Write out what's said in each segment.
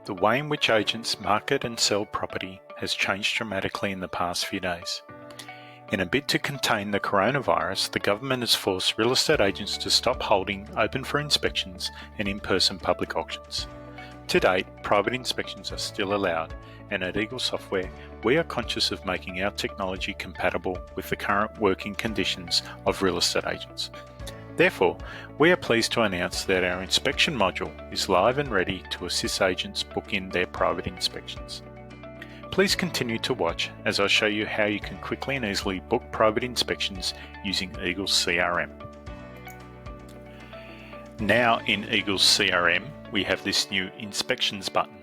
The way in which agents market and sell property has changed dramatically in the past few days. In a bid to contain the coronavirus, the government has forced real estate agents to stop holding open for inspections and in-person public auctions. To date, private inspections are still allowed, and at Eagle Software, we are conscious of making our technology compatible with the current working conditions of real estate agents. Therefore, we are pleased to announce that our inspection module is live and ready to assist agents book in their private inspections. Please continue to watch as I show you how you can quickly and easily book private inspections using Eagle's CRM. Now in Eagle's CRM, we have this new Inspections button,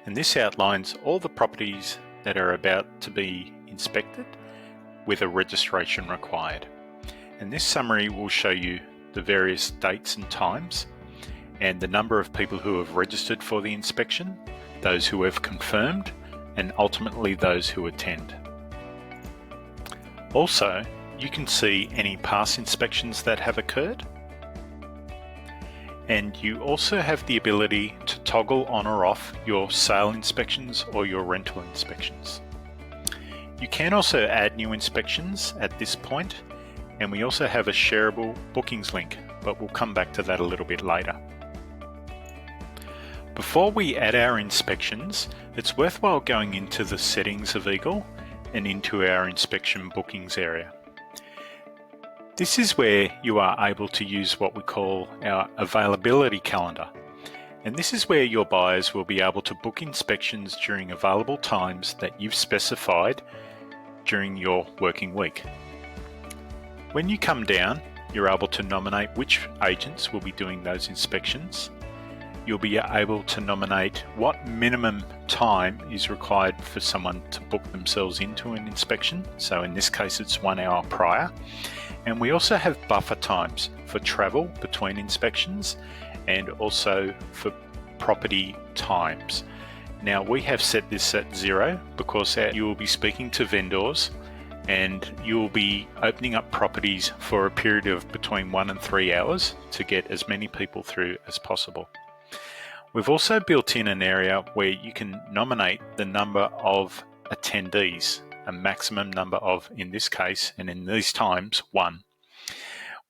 and this outlines all the properties that are about to be inspected with a registration required. And this summary will show you the various dates and times and the number of people who have registered for the inspection, those who have confirmed, and ultimately those who attend. Also, you can see any past inspections that have occurred, and you also have the ability to toggle on or off your sale inspections or your rental inspections. You can also add new inspections at this point, and we also have a shareable bookings link, but we'll come back to that a little bit later. Before we add our inspections, it's worthwhile going into the settings of Eagle and into our inspection bookings area. This is where you are able to use what we call our availability calendar. And this is where your buyers will be able to book inspections during available times that you've specified during your working week. When you come down, you're able to nominate which agents will be doing those inspections. You'll be able to nominate what minimum time is required for someone to book themselves into an inspection. So in this case, it's 1 hour prior. And we also have buffer times for travel between inspections and also for property times. Now we have set this at 0 because you will be speaking to vendors and you will be opening up properties for a period of between 1 and 3 hours to get as many people through as possible. We've also built in an area where you can nominate the number of attendees, a maximum number of, in this case, and in these times, 1.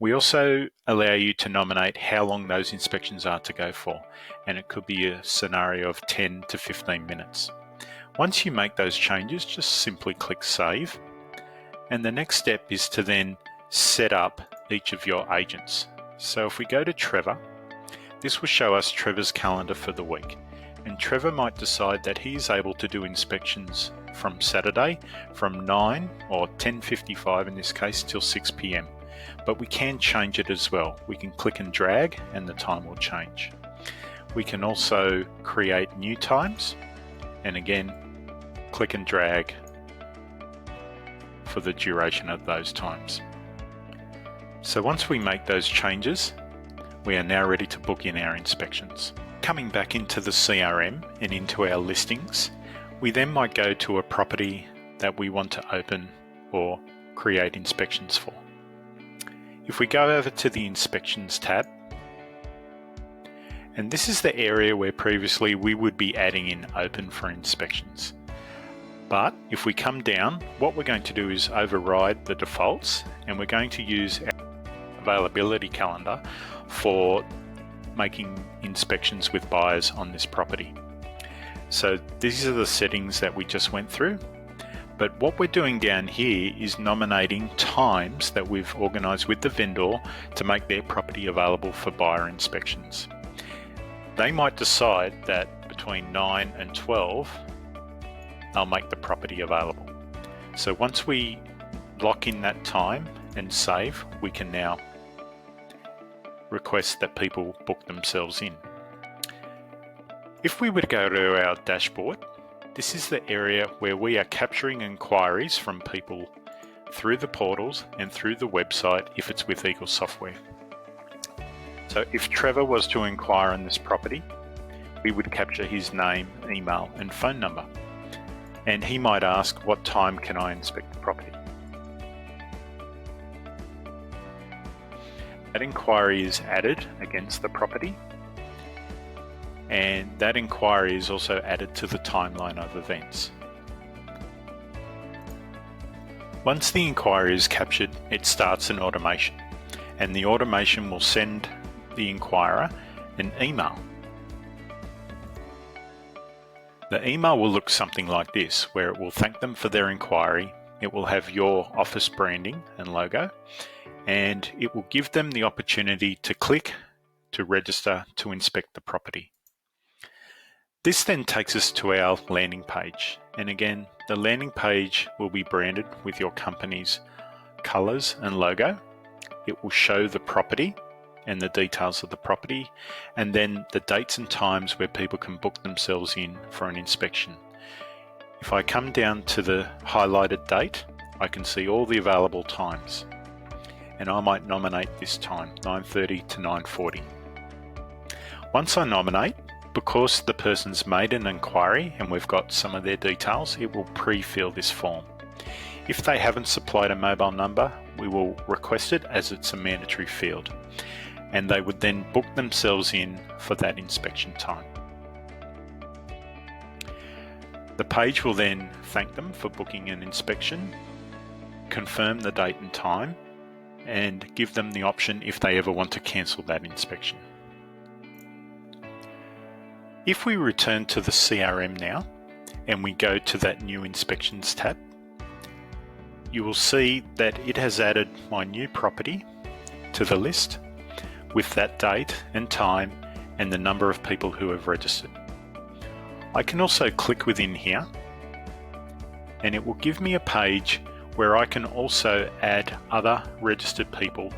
We also allow you to nominate how long those inspections are to go for, and it could be a scenario of 10 to 15 minutes. Once you make those changes, just simply click Save. And the next step is to then set up each of your agents. So if we go to Trevor, this will show us Trevor's calendar for the week. And Trevor might decide that he is able to do inspections from Saturday from 9 or 10:55 in this case till 6 p.m. But we can change it as well. We can click and drag and the time will change. We can also create new times and again, click and drag for the duration of those times. So once we make those changes, we are now ready to book in our inspections. Coming back into the CRM and into our listings, we then might go to a property that we want to open or create inspections for. If we go over to the Inspections tab, and this is the area where previously we would be adding in open for inspections. But if we come down, what we're going to do is override the defaults and we're going to use our availability calendar for making inspections with buyers on this property. So these are the settings that we just went through. But what we're doing down here is nominating times that we've organised with the vendor to make their property available for buyer inspections. They might decide that between 9 and 12, they'll make the property available. So once we lock in that time and save, we can now request that people book themselves in. If we were to go to our dashboard, this is the area where we are capturing inquiries from people through the portals and through the website if it's with Eagle Software. So if Trevor was to inquire on this property, we would capture his name, email and phone number. And he might ask, what time can I inspect the property? That inquiry is added against the property. and that inquiry is also added to the timeline of events. Once the inquiry is captured, it starts an automation, and the automation will send the inquirer an email. The email will look something like this, where it will thank them for their inquiry. It will have your office branding and logo, and it will give them the opportunity to click to register to inspect the property. This then takes us to our landing page, and again, the landing page will be branded with your company's colours and logo. It will show the property and the details of the property, and then the dates and times where people can book themselves in for an inspection. If I come down to the highlighted date, I can see all the available times, and I might nominate this time, 9:30 to 9:40. Once I nominate, because the person's made an inquiry and we've got some of their details, it will pre-fill this form. If they haven't supplied a mobile number, we will request it as it's a mandatory field, and they would then book themselves in for that inspection time. The page will then thank them for booking an inspection, confirm the date and time, and give them the option if they ever want to cancel that inspection. If we return to the CRM now and we go to that new inspections tab, you will see that it has added my new property to the list with that date and time and the number of people who have registered. I can also click within here and it will give me a page where I can also add other registered people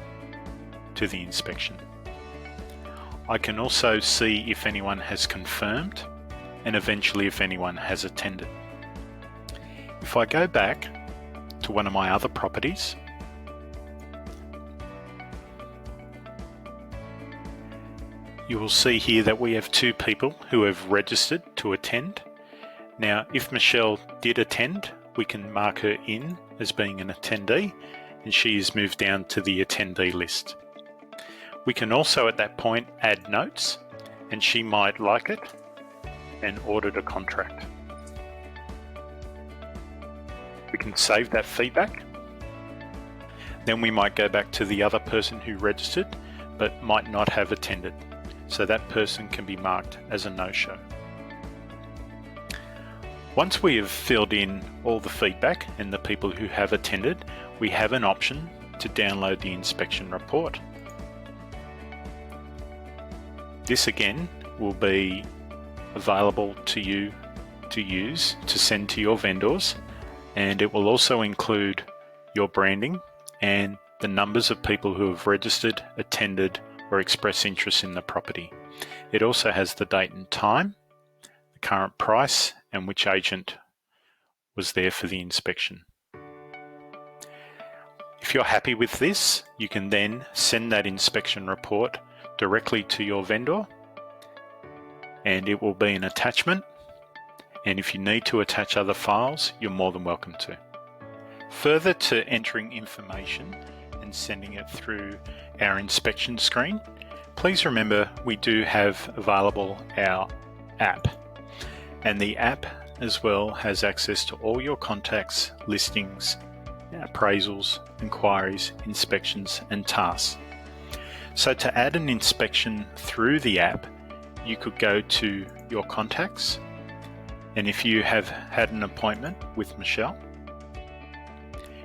to the inspection. I can also see if anyone has confirmed and eventually if anyone has attended. If I go back to one of my other properties, you will see here that we have 2 people who have registered to attend. Now, if Michelle did attend, we can mark her in as being an attendee, and she is moved down to the attendee list. We can also at that point add notes, and she might like it and audit a contract. We can save that feedback. Then we might go back to the other person who registered but might not have attended. So that person can be marked as a no-show. Once we have filled in all the feedback and the people who have attended, we have an option to download the inspection report. This again will be available to you to use to send to your vendors, and it will also include your branding and the numbers of people who have registered, attended, or express interest in the property. It also has the date and time, the current price, and which agent was there for the inspection. If you're happy with this, you can then send that inspection report directly to your vendor, and it will be an attachment. And if you need to attach other files, you're more than welcome to. Further to entering information and sending it through our inspection screen, please remember we do have available our app, and the app as well has access to all your contacts, listings, appraisals, inquiries, inspections and tasks. So to add an inspection through the app, you could go to your contacts, and if you have had an appointment with Michelle,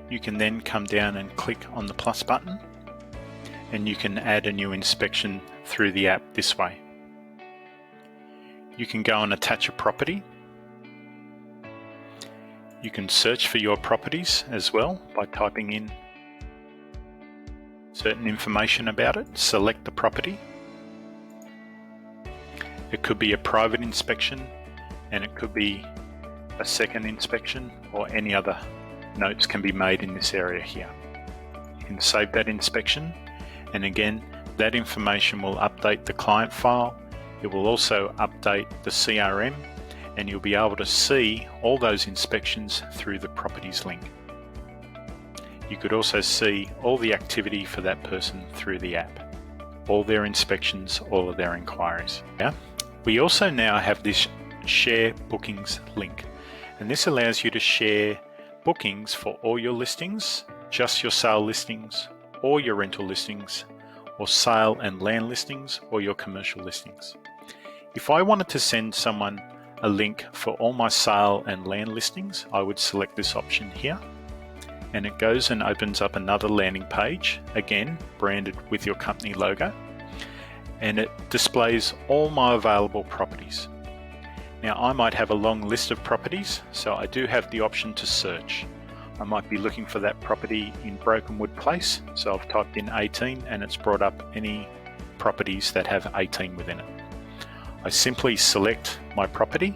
you can then come down and click on the plus button, and you can add a new inspection through the app this way. You can go and attach a property. You can search for your properties as well by typing in certain information about it. Select the property. It could be a private inspection, and it could be a second inspection, or any other notes can be made in this area here. You can save that inspection, and again, that information will update the client file. It will also update the CRM, and you'll be able to see all those inspections through the properties link. You could also see all the activity for that person through the app, all their inspections, all of their inquiries. Yeah? We also now have this Share Bookings link, and this allows you to share bookings for all your listings, just your sale listings, or your rental listings, or sale and land listings, or your commercial listings. If I wanted to send someone a link for all my sale and land listings, I would select this option here, and it goes and opens up another landing page, again branded with your company logo, and it displays all my available properties. Now I might have a long list of properties, so I do have the option to search. I might be looking for that property in Brokenwood Place, so I've typed in 18 and it's brought up any properties that have 18 within it. I simply select my property.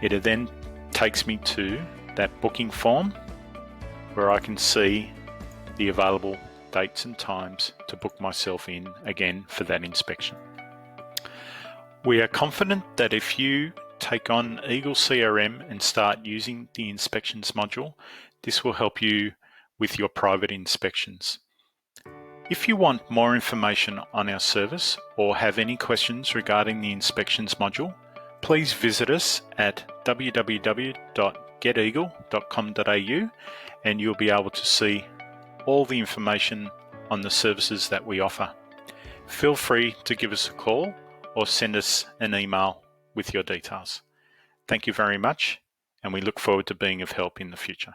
It then takes me to that booking form where I can see the available dates and times to book myself in again for that inspection. We are confident that if you take on Eagle CRM and start using the inspections module, this will help you with your private inspections. If you want more information on our service or have any questions regarding the inspections module, please visit us at www.geteagle.com.au and you'll be able to see all the information on the services that we offer. Feel free to give us a call or send us an email with your details. Thank you very much, and we look forward to being of help in the future.